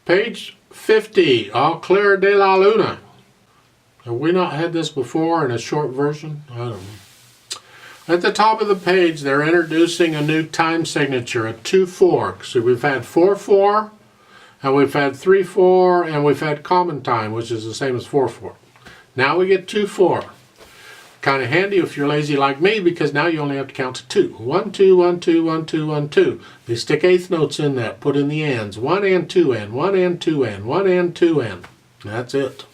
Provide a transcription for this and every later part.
Page 50, Au Clair de la Lune. Have we not had this before in a short version? I don't know. At the top of the page, they're introducing a new time signature, a 2/4. So we've had 4/4, and we've had 3/4, and we've had common time, which is the same as 4/4. Now we get 2/4. Kind of handy if you're lazy like me, because now you only have to count to 2. 1, 2, 1, 2, 1, 2, 1, 2. They stick eighth notes in that, put in the ands. 1 and 2 and, 1 and 2 and, 1 and 2 and. That's it.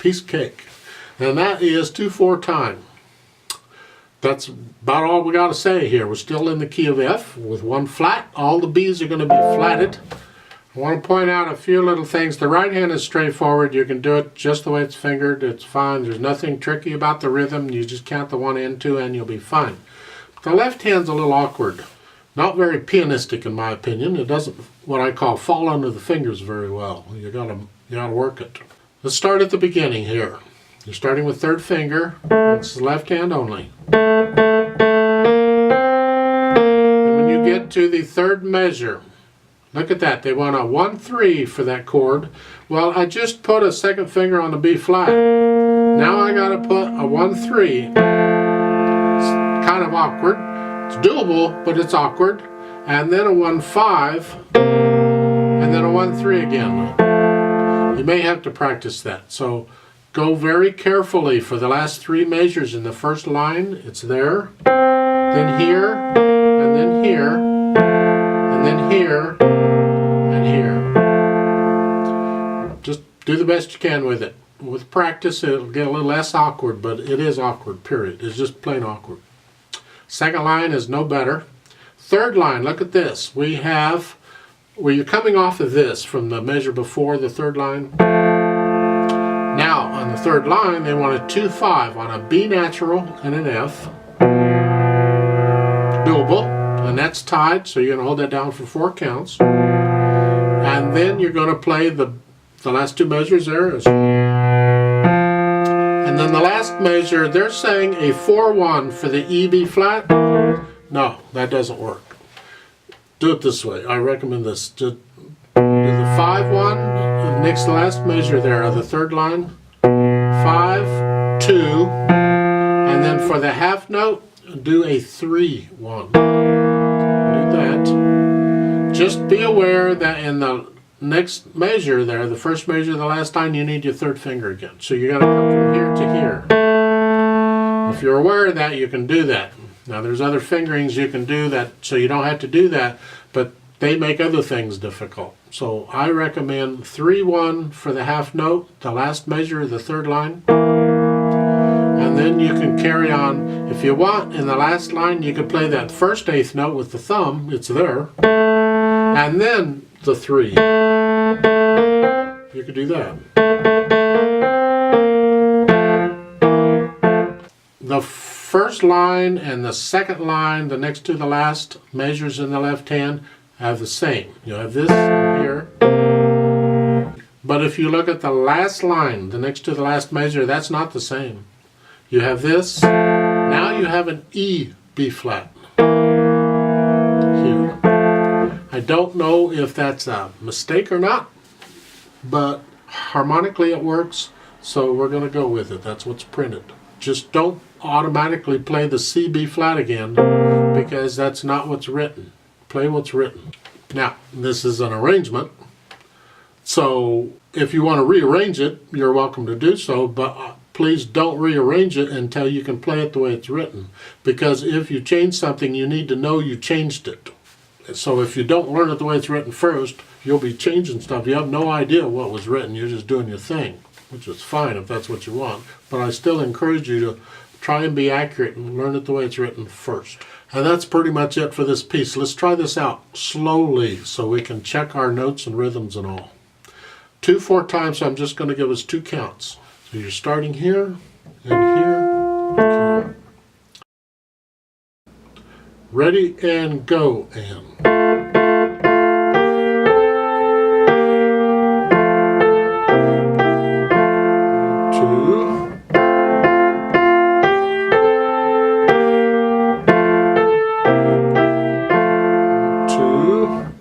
Piece of cake. And that is 2/4 time. That's about all we got to say here. We're still in the key of F with one flat. All the B's are going to be flatted. I want to point out a few little things. The right hand is straightforward. You can do it just the way it's fingered. It's fine. There's nothing tricky about the rhythm. You just count the 1 and 2 and you'll be fine. The left hand's a little awkward. Not very pianistic in my opinion. It doesn't, what I call, fall under the fingers very well. You gotta work it. Let's start at the beginning here. You're starting with third finger. It's the left hand only. And when you get to the third measure, look at that. They want a 1-3 for that chord. Well, I just put a second finger on the B flat. Now I got to put a 1-3. It's kind of awkward. It's doable, but it's awkward. And then a 1-5. And then a 1-3 again. You may have to practice that. So go very carefully for the last 3 measures in the first line. It's there. Then here. And then here. And then here. And here. Just do the best you can with it. With practice it'll get a little less awkward, but it is awkward, period. It's just plain awkward. Second line is no better. Third line, look at this. We have, well, you're coming off of this from the measure before the third line. Now on the third line they want a 2-5 on a B natural and an F. Doable. And that's tied, so you're going to hold that down for 4 counts. And then you're going to play the last 2 measures there. And then the last measure, they're saying a 4-1 for the E, B flat. No, that doesn't work. Do it this way. I recommend this. Do the 5-1, and next to the last measure there of the third line. 5, 2, and then for the half note, do a 3-1. Just be aware that in the next measure there, the first measure of the last line, you need your third finger again. So you got to come from here to here. If you're aware of that, you can do that. Now there's other fingerings you can do that, so you don't have to do that, but they make other things difficult. So I recommend 3-1 for the half note, the last measure of the third line. And then you can carry on. If you want, in the last line, you can play that first eighth note with the thumb. It's there. And then the 3. You could do that. The first line and the second line, the next to the last measures in the left hand, have the same. You have this here. But if you look at the last line, the next to the last measure, that's not the same. You have this. Now you have an E, B flat. Here. I don't know if that's a mistake or not, but harmonically it works, so we're going to go with it. That's what's printed. Just don't automatically play the C, B flat again, because that's not what's written. Play what's written. Now, this is an arrangement, so if you want to rearrange it, you're welcome to do so, but please don't rearrange it until you can play it the way it's written, because if you change something, you need to know you changed it. So if you don't learn it the way it's written first, you'll be changing stuff. You have no idea what was written. You're just doing your thing, which is fine if that's what you want. But I still encourage you to try and be accurate and learn it the way it's written first. And that's pretty much it for this piece. Let's try this out slowly so we can check our notes and rhythms and all. 2/4 times, so I'm just going to give us 2 counts. So you're starting here and here and here. Ready and go, and. 2, 2,